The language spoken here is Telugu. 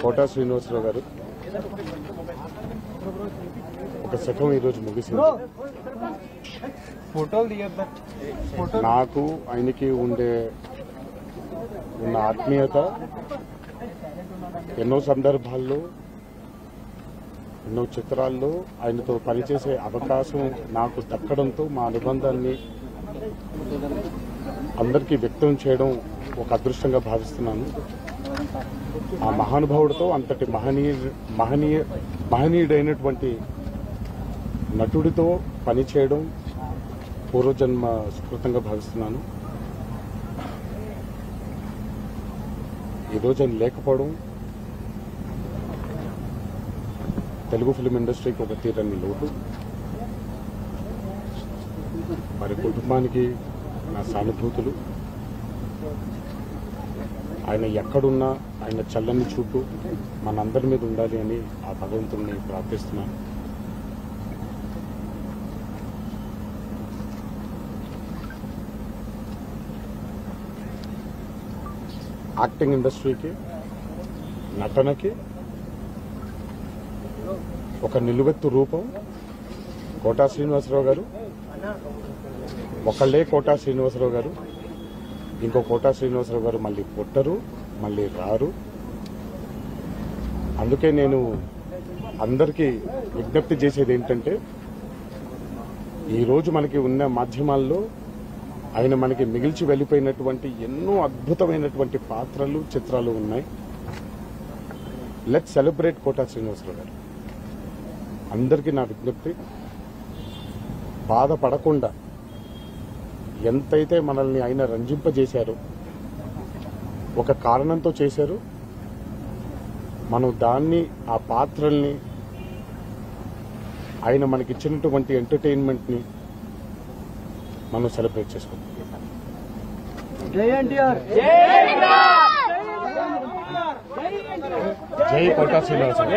కోటా శ్రీనివాసరావు గారు ఒక శకం ఈరోజు ముగిసింది. నాకు ఆయనకి ఉన్న ఆత్మీయత ఎన్నో సందర్భాల్లో ఎన్నో చిత్రాల్లో ఆయనతో పనిచేసే అవకాశం నాకు దక్కడంతో మా అనుబంధాన్ని అందరికీ వ్యక్తం చేయడం ఒక అదృష్టంగా భావిస్తున్నాను. ఆ మహానుభావుడితో అంతటి మహనీయుడైనటువంటి నటుడితో పనిచేయడం పూర్వజన్మ సుకృతంగా భావిస్తున్నాను. ఈరోజు ఆయన లేకపోవడం తెలుగు ఫిల్మ్ ఇండస్ట్రీకి ఒక తీరని లోటు. మరి కుటుంబానికి నా సానుభూతులు. ఆయన ఎక్కడున్నా ఆయన చల్లని చూపు మనందరి మీద ఉండాలి అని ఆ భగవంతుడిని ప్రార్థిస్తున్నాను. యాక్టింగ్ ఇండస్ట్రీకి, నటనకి ఒక నిలువెత్తు రూపం కోటా శ్రీనివాసరావు గారు. ఒకళ్ళే కోటా శ్రీనివాసరావు గారు, ఇంకో కోటా శ్రీనివాసరావు గారు మళ్ళీ పుట్టరు, మళ్ళీ రారు. అందుకే నేను అందరికీ విజ్ఞప్తి చేసేది ఏంటంటే, ఈరోజు మనకి ఉన్న మాధ్యమాల్లో ఆయన మనకి మిగిల్చి వెళ్ళిపోయినటువంటి ఎన్నో అద్భుతమైనటువంటి పాత్రలు, చిత్రాలు ఉన్నాయి. లెట్స్ సెలబ్రేట్ కోటా శ్రీనివాసరావు గారు. అందరికీ నా విజ్ఞప్తి, బాధపడకుండా ఎంతైతే మనల్ని ఆయన రంజింపజేశారో, ఒక కారణంతో చేశారు, మనం దాన్ని, ఆ పాత్రల్ని, ఆయన మనకిచ్చినటువంటి ఎంటర్టైన్మెంట్ని మనం సెలబ్రేట్ చేసుకుంటాం. జై కోటా శ్రీనివాసరావు.